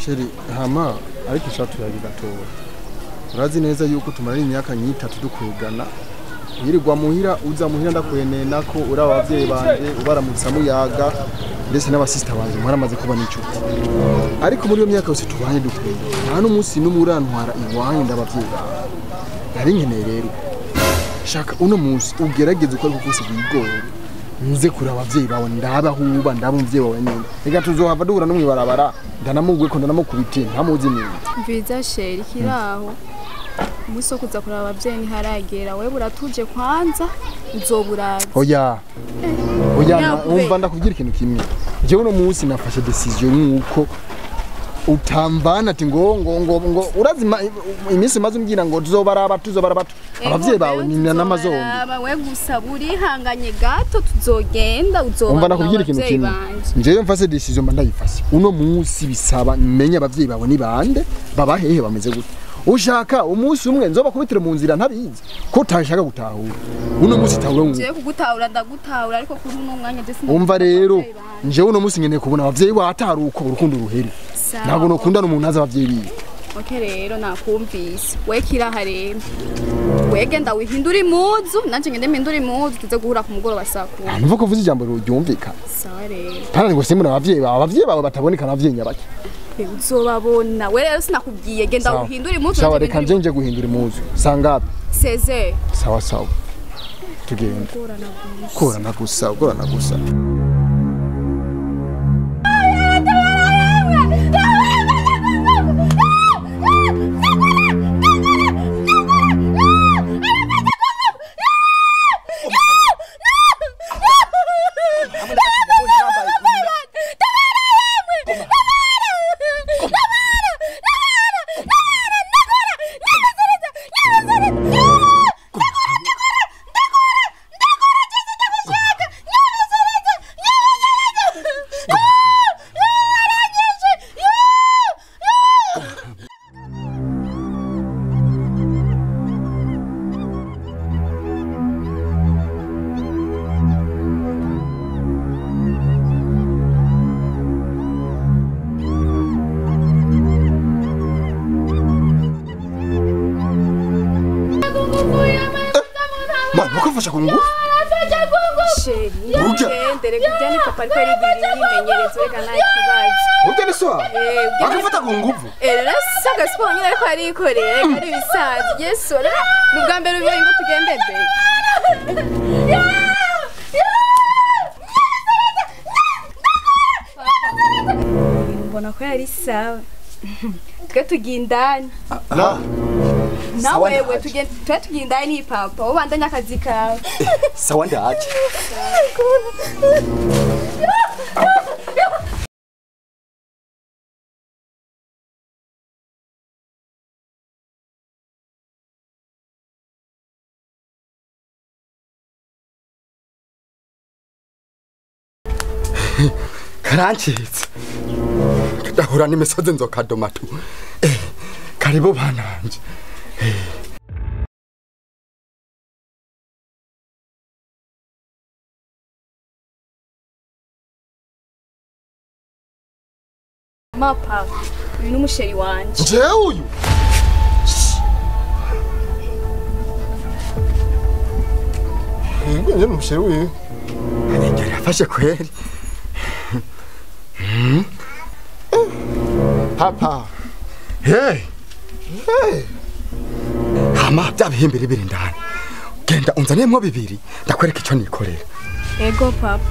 Sheri hama ariko ishatu yagigatora. Urazi neza yuko tumarira imyaka nyitatu dukwegana. Yirirwa muhira uza muhira ndakwenena ko uri abavyeyi banje ubaramutsa muyaga ndetse n'abasista banje mwaramaze kuba n'inshuti. Ariko muri iyo myaka yose tubanye dukwegana. Nta n'umunsi n'umurantwara iwanye ndabavyeyi bawe. Nari nkeneye rero. Shaka uno munsi ugerageze uko ariko kose bigora. Nze kuri abavyeyi bawe ndabahuba ndabumvye bawe nyine. Reka tuzohava duhura no mwibarabara ndanamugwe ko ndanamukubite ntamuzi nini. Mviza sheri kiraho. Muso kuza kuri abavyeyi ni haragera wewe buratuje kwanza uzoburaza. Oya. Oya umva ndakubwira ikintu kimwe. Je uno munsi nafashe decision nuko utambana ati ngo urazima iminsi maze umbwira ngo tuzobaraba abavyeyi bawe ni n'amazombi. We gusa buri hanganye gato tuzogenda uzoba. Umva ndakubwira ikintu kimwe. Njewe mfase decision mba ndayifase. Uno munsi bisaba menye abavyeyi bawe ni bande baba hehe bameze gute. Ushaka umunsi umwe nzoba kubitire mu nzira ntabizi ko utashaka gutahura. Uno munsi tahura ngo. Je kugutahura ndagutahura ariko kuri uno mwanya je umva rero njewe uno munsi nkeneye kubona abavyeyi bataruko urukundo ruheri. Ntabwo nokunda n'umuntu aza abavyeyi biwe. Okay rero nakumvise. We kiraha rero. Wege ndawihindura imuzu nanje ngende mpindura imuzu tuze guhura ku mugoroba saa 10. Numva ko uvuze ijambo ryumvika. Sawa rero. Kandi ngo simura abavyeyi bawe bataboneka n'abavyeyi nyabaki. Uzobabona. We rero sinakubwiye genda uhindura imuzu. Sawa reka nje guhindura imuzu. Sangapi? 16. Sawa sawa. Tugenda. Korana gusa. Mukafasha kungu? Sheri. Ndere kujyana papa ariko ari yimenyereza reka nta kibazo. Ugende swa? Bakafata kunguvu. Rero saga siporo nyine ariko ari ikorera ari bisazi. Yesu rero nubwa mbere ubiye ngo tugende be. Mbona ko yari sawa. Twe tugindani. Na wewe tugindani ni papa ubandanya akazi kawe. Sawa ndaje. Karancitse. Ndahura n'imisozi nzokadoma tu. Karibu bananje. Mapa, uyu n'umusheri wanje. Je uyu. Ngo n'umusheri uyu. Ngere afashe kweri. Papa. Hey. Hama byabihimbira biri ndani. Genda unzaniyemo bibiri ndakwereka icyo nikorera. Ego papa.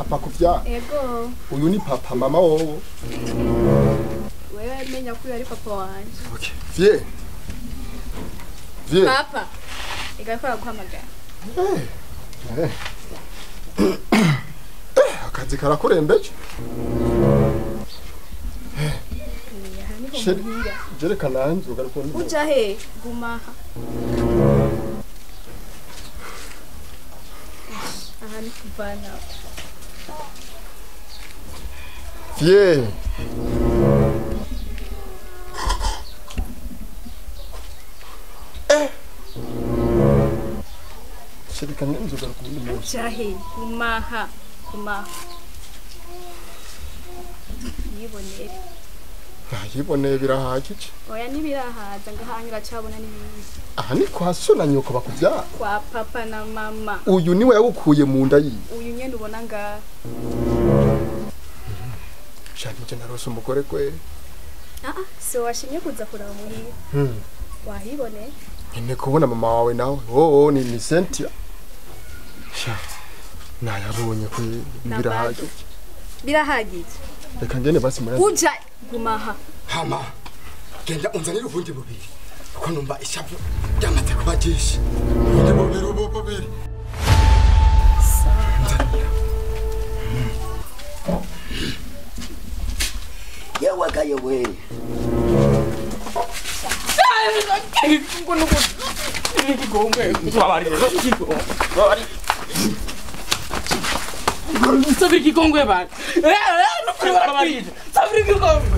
papa kuvya Ego. uyu ni papa mama wowe Wewe menya ko ari papa wanje. okay vie Papa. Igakora guhamagara. akazi karakurembeje jereka nanze ugaruka uja he gumaha aha ni kuvana vie jereka nanze ugaruka uja he gumaha yibonere yiboneye birahagije oya nibirahaza ngahanyura cabona n'ibindi aha ni kwa so na nyoko bakuvya kwa papa na mama uyu niwe yagukuye mu nda yi uyu nyene ubona nga shanje narose umugore kwe so washimye kuza kuraba muhira wahibone nyine kubona mama wawe nawe ni Cynthia sha nayabonye kwe birahagije reka ngene basi muri uja gumaha hama genda unzanira ubundi bubiri kuko numva ishavu ryamaze kuba ryinshi bubiri yewe kayowe Sabri kikongwe bana. No sabri kikongwe. Sabri kikongwe.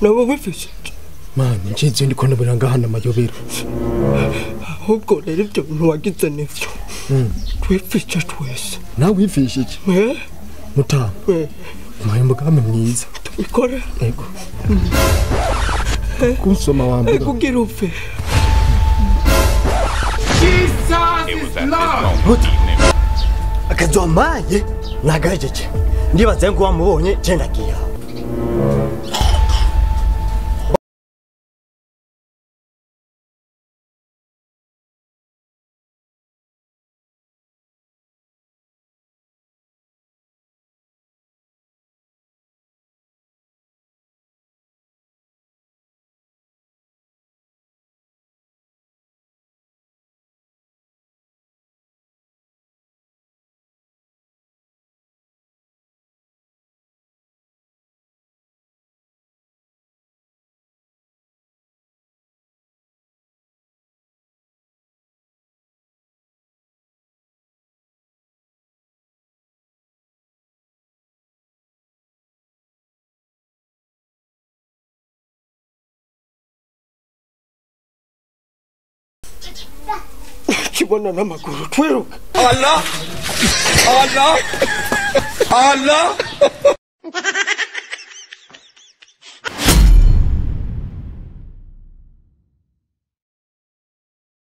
Nabo wifishe mani nje ndiko ndabura ngahana amayobera ahubwo rero ibyo ntiwagize nivyo twifishe twese nawe wifishe iki mutama mwaye mugambe mwiza tubikora ego kunsoma wambe kugira upfe akazomaye nagajeje ndibaze ngo wamubonye cenda giya kukibona n'amaguru twiruka Allah